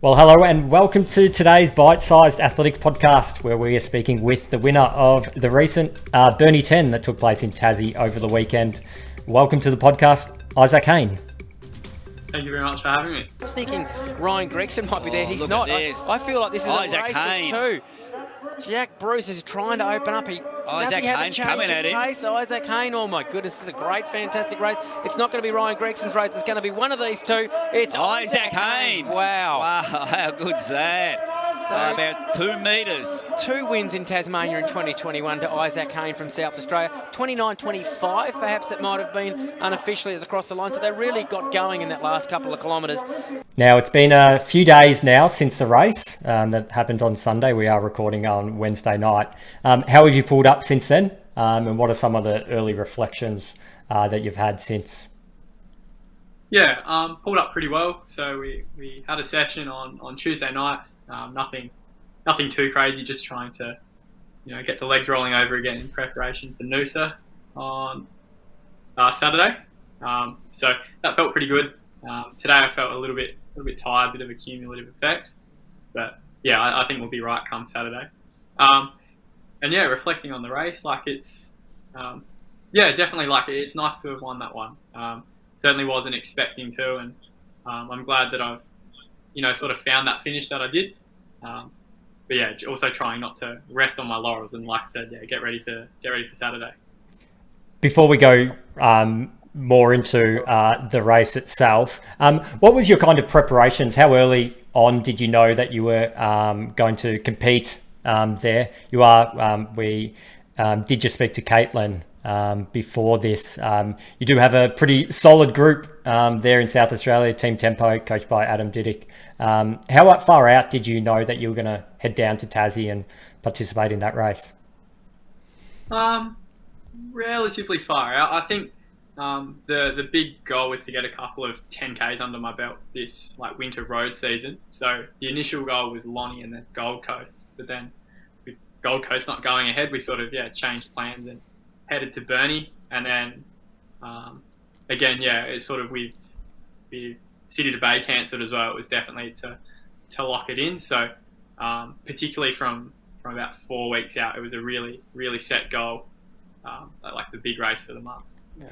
Well, hello and welcome to today's bite-sized athletics podcast, where we are speaking with the winner of the recent Burnie 10 that took place in Tassie over the weekend. Welcome to the podcast, Isaac Heyne. Thank you very much for having me. I was thinking Ryan Gregson might be there. He's not. I feel like this is Isaac a race Heyne. of two. Jack Bruce is trying to open up. Isaac Heyne coming at him. Pace. Isaac Heyne, oh my goodness, this is a great, fantastic race. It's not going to be Ryan Gregson's race. It's going to be one of these two. It's Isaac Heyne. Wow. Wow, how good's that? About 2 metres. 2 wins in Tasmania in 2021 to Isaac Heyne from South Australia. 29.25 perhaps it might have been unofficially as across the line. So they really got going in that last couple of kilometres. Now, it's been a few days now since the race that happened on Sunday. We are recording on Wednesday night. How have you pulled up since then? And what are some of the early reflections that you've had since? Yeah, pulled up pretty well. So we had a session on Tuesday night. Nothing too crazy, just trying to, get the legs rolling over again in preparation for Noosa on Saturday. So that felt pretty good. Today I felt a little bit tired, bit of a cumulative effect, but yeah, I think we'll be right come Saturday. And yeah, reflecting on the race, it's definitely it's nice to have won that one. Certainly wasn't expecting to, and I'm glad that I've sort of found that finish that I did. But yeah, also trying not to rest on my laurels and, like I said, get ready for Saturday. Before we go more into the race itself, what was your kind of preparations? How early on did you know that you were going to compete there? You are. We did just speak to Caitlin before this. You do have a pretty solid group there in South Australia, Team Tempo, coached by Adam Diddick. How far out did you know that you were going to head down to Tassie and participate in that race? Relatively far out. I think the big goal was to get a couple of 10Ks under my belt this winter road season. So the initial goal was Lonnie and then Gold Coast, but then with Gold Coast not going ahead, we sort of changed plans and headed to Burnie, and then again, it's sort of with City to Bay cancelled as well. It was definitely to lock it in. So particularly from about 4 weeks out, it was a really, really set goal, the big race for the month. Yeah.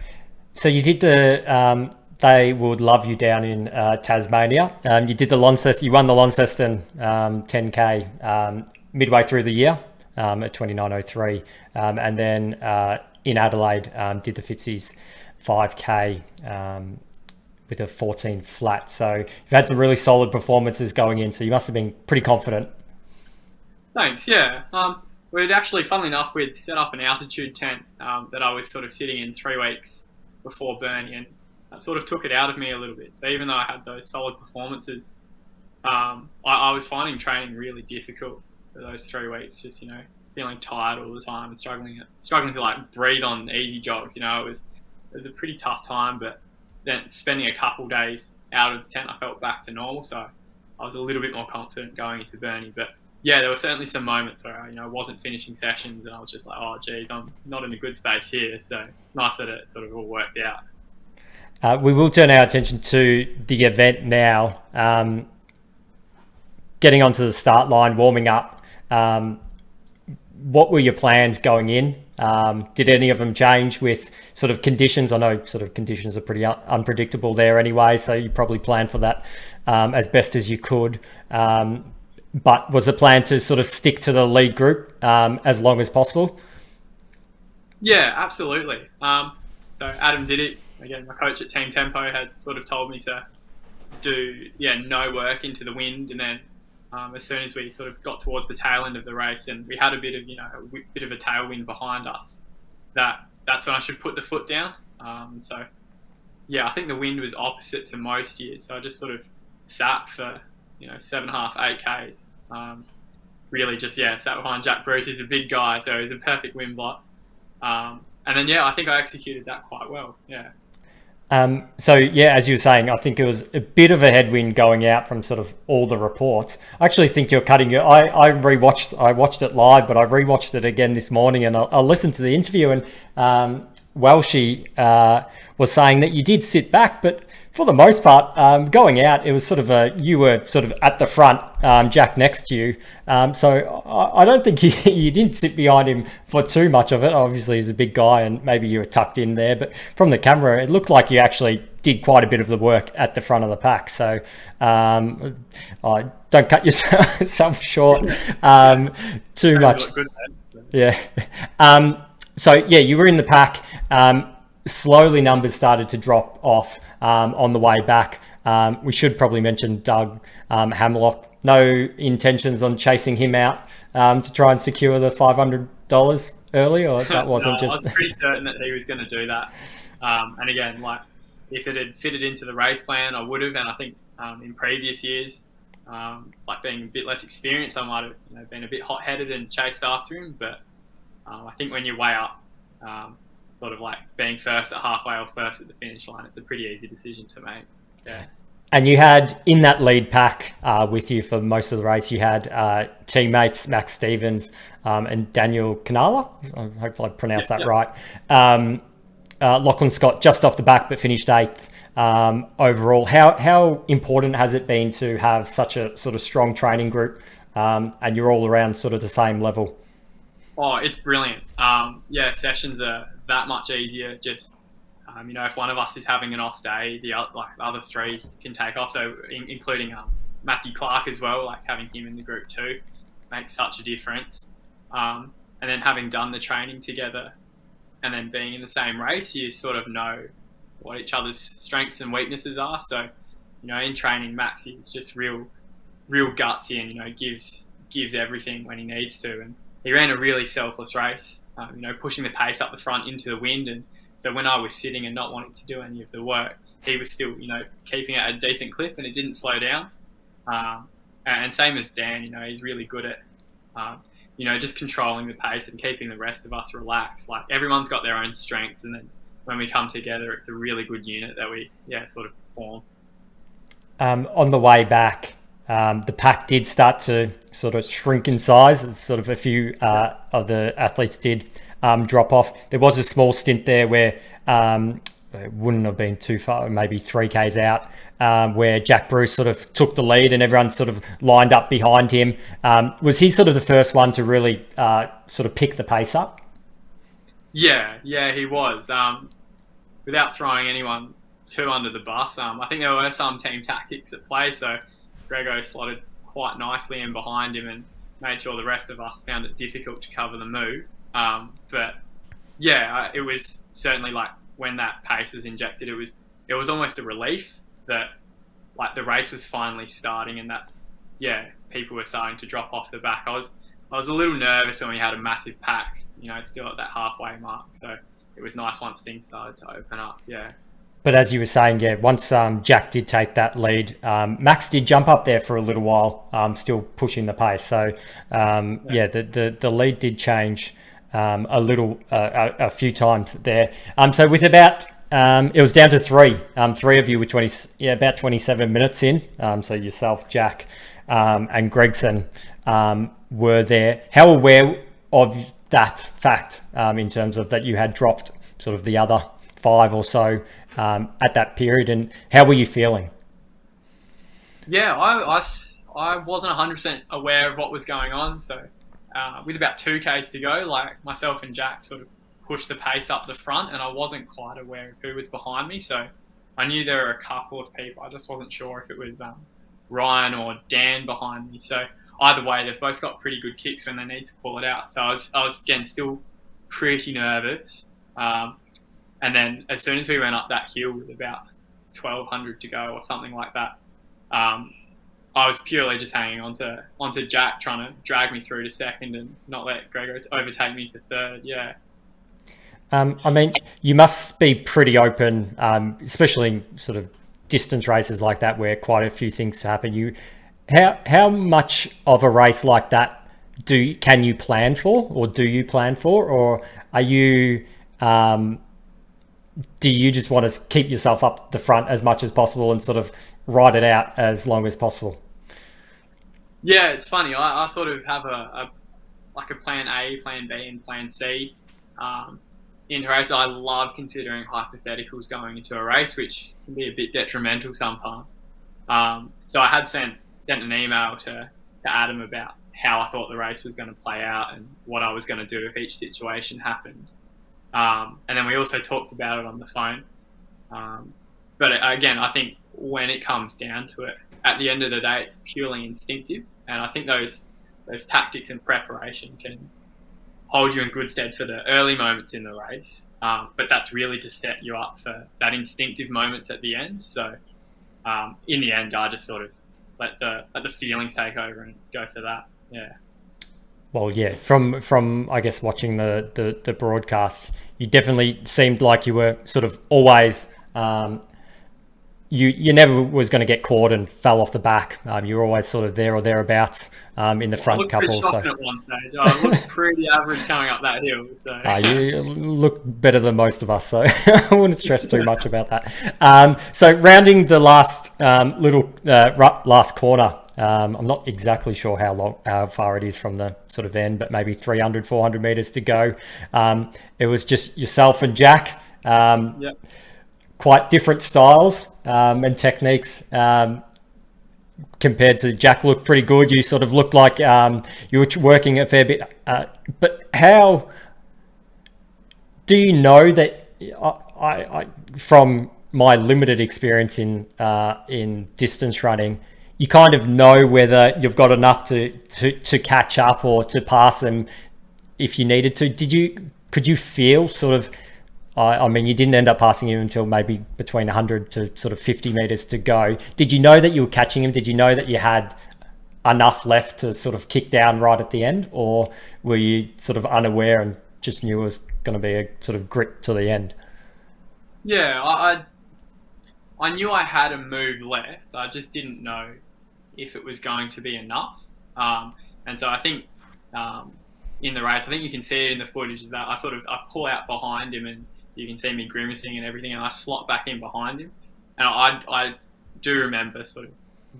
So you did the They Would Love You down in Tasmania. You did the Launceston. You won the Launceston 10K midway through the year at 29:03, and then in Adelaide did the Fitzy's 5K with a 14 flat. So you've had some really solid performances going in. So you must have been pretty confident. Thanks. Yeah. We'd actually, funnily enough, we'd set up an altitude tent that I was sort of sitting in 3 weeks before Burnie, and that sort of took it out of me a little bit. So even though I had those solid performances, I was finding training really difficult for those 3 weeks. Just feeling tired all the time and struggling to breathe on easy jogs. It was a pretty tough time. But then spending a couple days out of the tent, I felt back to normal. So I was a little bit more confident going into Burnie. But yeah, there were certainly some moments where I wasn't finishing sessions, and I was just like, oh geez, I'm not in a good space here. So it's nice that it sort of all worked out. We will turn our attention to the event now. Getting onto the start line, warming up. What were your plans going in? Did any of them change with sort of conditions? I know sort of conditions are pretty unpredictable there anyway, so you probably planned for that as best as you could. But was the plan to sort of stick to the lead group as long as possible? Yeah, absolutely. So Adam Diddick, again, my coach at Team Tempo, had sort of told me to do no work into the wind, and then as soon as we sort of got towards the tail end of the race and we had a bit of a tailwind behind us, that's when I should put the foot down. So yeah, I think the wind was opposite to most years, so I just sort of sat for 7.5, 8Ks. Really just sat behind Jack Bruce. He's a big guy, so he's a perfect wind block. And then I think I executed that quite well. Yeah. So yeah, as you were saying, I think it was a bit of a headwind going out from sort of all the reports. I actually think you're cutting your. I watched it live, but I rewatched it again this morning, and I listened to the interview, and Welshie was saying that you did sit back, but for the most part, going out, it was sort of you were sort of at the front, Jack next to you. So I don't think you didn't sit behind him for too much of it. Obviously, he's a big guy, and maybe you were tucked in there. But from the camera, it looked like you actually did quite a bit of the work at the front of the pack. So don't cut yourself short too much. Good, yeah. So yeah, you were in the pack. Slowly numbers started to drop off on the way back. We should probably mention Doug Hamlock. No intentions on chasing him out to try and secure the $500 early, or that wasn't no, just... I was pretty certain that he was going to do that. And again, like, if it had fitted into the race plan, I would have. And I think in previous years, like being a bit less experienced, I might have been a bit hot-headed and chased after him. But I think when you weigh up sort of like being first at halfway or first at the finish line, it's a pretty easy decision to make. Yeah. And you had in that lead pack with you for most of the race, you had teammates Max Stevens and Daniel Canala. Hopefully I pronounced that right. Lachlan Scott just off the back, but finished 8th overall. How important has it been to have such a sort of strong training group and you're all around sort of the same level? Oh, it's brilliant. Sessions are that much easier. Just, if one of us is having an off day, the other 3 can take off. So including Matthew Clark as well, like having him in the group too makes such a difference. And then having done the training together and then being in the same race, you sort of know what each other's strengths and weaknesses are. So, in training, Max is just real gutsy and, gives everything when he needs to. And he ran a really selfless race, pushing the pace up the front into the wind. And so when I was sitting and not wanting to do any of the work, he was still, keeping it at a decent clip and it didn't slow down. And same as Dan, he's really good at, just controlling the pace and keeping the rest of us relaxed. Like everyone's got their own strengths. And then when we come together, it's a really good unit that we, sort of form. On the way back, the pack did start to sort of shrink in size, as sort of a few of the athletes did drop off. There was a small stint there where it wouldn't have been too far, maybe 3Ks out, where Jack Bruce sort of took the lead and everyone sort of lined up behind him. Was he sort of the first one to really sort of pick the pace up? Yeah, he was. Without throwing anyone too under the bus, I think there were some team tactics at play, so Grego slotted quite nicely in behind him and made sure the rest of us found it difficult to cover the move. But yeah, it was certainly like when that pace was injected, it was almost a relief that like the race was finally starting and that people were starting to drop off the back. I was a little nervous when we had a massive pack, still at that halfway mark. So it was nice once things started to open up. Yeah. But as you were saying, once Jack did take that lead, Max did jump up there for a little while, still pushing the pace. So, the lead did change a few times there. So with about, it was down to 3 of you with about 27 minutes in. So yourself, Jack, and Gregson were there. How aware of that fact in terms of that you had dropped sort of the other 5 or so at that period, and how were you feeling? Yeah, I wasn't 100% aware of what was going on. So with about 2Ks to go, like myself and Jack sort of pushed the pace up the front, and I wasn't quite aware of who was behind me. So I knew there were a couple of people. I just wasn't sure if it was Ryan or Dan behind me. So either way, they've both got pretty good kicks when they need to pull it out. So I was again still pretty nervous. And then as soon as we went up that hill with about 1,200 to go or something like that, I was purely just hanging onto Jack, trying to drag me through to second and not let Gregor overtake me for third. Yeah. I mean, you must be pretty open, especially in sort of distance races like that where quite a few things happen. How much of a race like that can you plan for, or do you plan for, or are you? Do you just want to keep yourself up the front as much as possible and sort of ride it out as long as possible? Yeah, it's funny. I sort of have a plan A, plan B, and plan C in races, I love considering hypotheticals going into a race, which can be a bit detrimental sometimes. So I had sent an email to Adam about how I thought the race was going to play out and what I was going to do if each situation happened. And then we also talked about it on the phone. But again, I think when it comes down to it, at the end of the day, it's purely instinctive. And I think those tactics and preparation can hold you in good stead for the early moments in the race. But that's really to set you up for that instinctive moments at the end. So in the end, I just sort of let the feelings take over and go for that. Yeah. Well, yeah, from I guess watching the broadcast, you definitely seemed like you were sort of always you never was going to get caught and fell off the back. You were always sort of there or thereabouts in the front couple. I looked pretty shocking at one stage. I looked pretty average coming up that hill. So you look better than most of us, so I wouldn't stress too much about that. So rounding the last last corner. I'm not exactly sure how far it is from the sort of end, but maybe 300, 400 meters to go. It was just yourself and Jack. Yep. Quite different styles and techniques compared to Jack. Looked pretty good. You sort of looked like you were working a fair bit. But how do you know that? I from my limited experience in distance running, you kind of know whether you've got enough to catch up or to pass them if you needed to. Could you feel sort of? I mean, you didn't end up passing him until maybe between 100 to sort of 50 meters to go. Did you know that you were catching him? Did you know that you had enough left to sort of kick down right at the end? Or were you sort of unaware and just knew it was going to be a sort of grit to the end? Yeah, I knew I had a move left. I just didn't know if it was going to be enough. And so I think in the race, I think you can see it in the footage, is that I pull out behind him and you can see me grimacing and everything, and I slot back in behind him. And I do remember sort of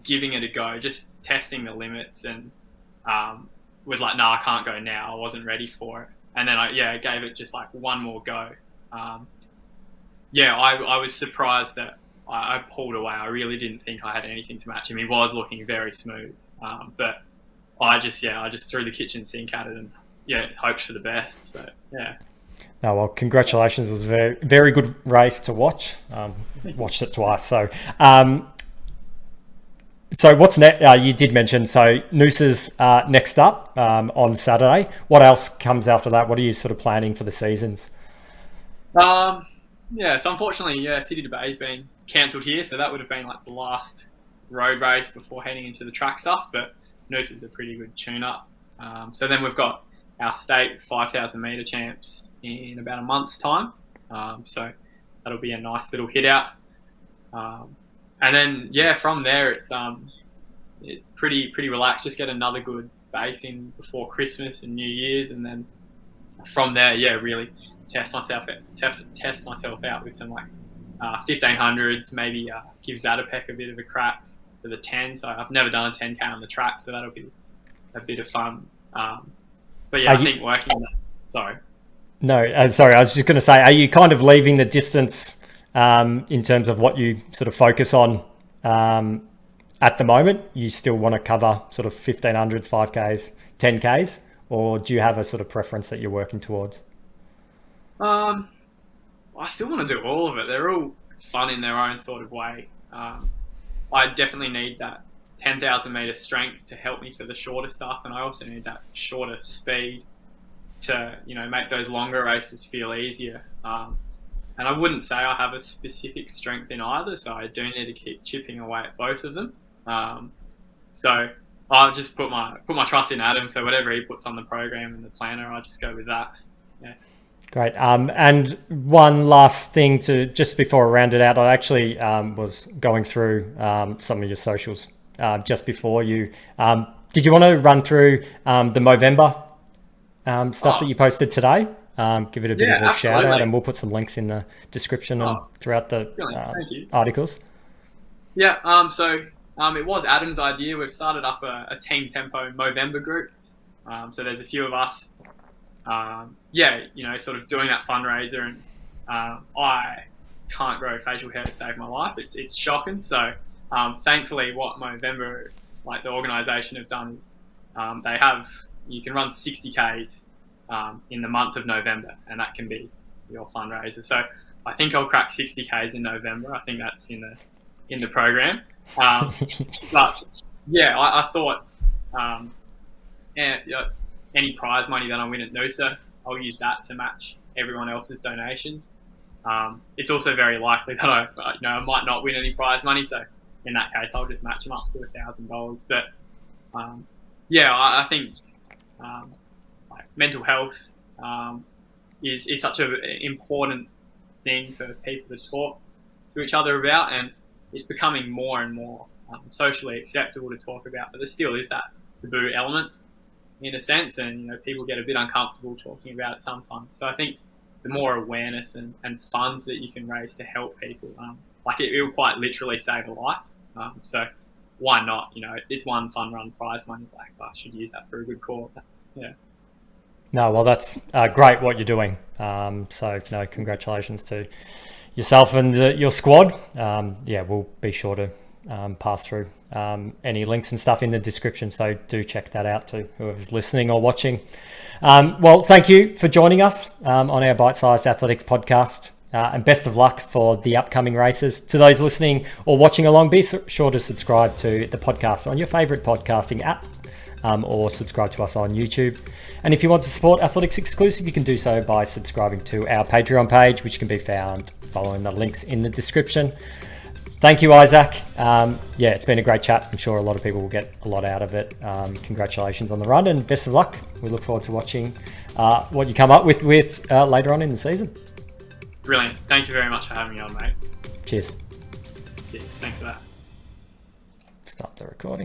giving it a go, just testing the limits, and was like, no, I can't go now. I wasn't ready for it. And then I gave it just like one more go. I was surprised that I pulled away. I really didn't think I had anything to match him. He was looking very smooth. But I just threw the kitchen sink at it and hoped for the best. So, yeah. Oh, well, congratulations. It was a very, very good race to watch. Watched it twice. So what's next? You did mention, so Noosa's next up on Saturday. What else comes after that? What are you sort of planning for the seasons? So unfortunately, City to Bay's been cancelled here. So that would have been like the last road race before heading into the track stuff. But Noosa's a pretty good tune-up. So then we've got our state 5,000 metre champs in about a month's time. So that'll be a nice little hit out. And then, from there, it's pretty relaxed. Just get another good base in before Christmas and New Year's. And then from there, really test myself out with some like 1500s, maybe give Zatopek a bit of a crack for the 10. So I've never done a 10K on the track, so that'll be a bit of fun. I think working on that. Sorry. No, sorry. I was just going to say, are you kind of leaving the distance in terms of what you sort of focus on at the moment? You still want to cover sort of 1500s, 5Ks, 10Ks, or do you have a sort of preference that you're working towards? I still want to do all of it. They're all fun in their own sort of way. I definitely need that 10,000 metre strength to help me for the shorter stuff, and I also need that shorter speed to make those longer races feel easier. And I wouldn't say I have a specific strength in either, so I do need to keep chipping away at both of them. So I'll just put my trust in Adam. So whatever he puts on the program and the planner, I'll just go with that. Yeah. Great. And one last thing just before I round it out, I actually was going through some of your socials just before you. Did you want to run through the Movember stuff that you posted today? Give it a bit of a shout out, and we'll put some links in the description and throughout the articles. Yeah. So it was Adam's idea. We've started up a Team Tempo Movember group. So there's a few of us yeah, sort of doing that fundraiser, and I can't grow facial hair to save my life. It's shocking. So thankfully, what Movember, like the organisation, have done is you can run 60 Ks in the month of November, and that can be your fundraiser. So I think I'll crack 60 Ks in November. I think that's in the program. But yeah, I thought any prize money that I win at Noosa, I'll use that to match everyone else's donations. It's also very likely that I might not win any prize money, so in that case, I'll just match them up to $1,000. But yeah, I think like mental health is such an important thing for people to talk to each other about, and it's becoming more and more socially acceptable to talk about. But there still is that taboo element in a sense, and people get a bit uncomfortable talking about it sometimes. So I think the more awareness and funds that you can raise to help people, like it will quite literally save a life. So why not? It's one fun run prize money. Like I should use that for a good cause. Yeah. No, well, that's great what you're doing. So no, congratulations to yourself and your squad. Yeah, we'll be sure to pass through any links and stuff in the description, so do check that out to whoever's listening or watching. Well, thank you for joining us on our Bite-Sized Athletics podcast, and best of luck for the upcoming races. To those listening or watching along, be sure to subscribe to the podcast on your favourite podcasting app, or subscribe to us on YouTube. And if you want to support Athletics Exclusive, you can do so by subscribing to our Patreon page, which can be found following the links in the description. Thank you, Isaac. Yeah, it's been a great chat. I'm sure a lot of people will get a lot out of it. Congratulations on the run, and best of luck. We look forward to watching what you come up with later on in the season. Brilliant. Thank you very much for having me on, mate. Cheers. Cheers. Thanks for that. Stop the recording.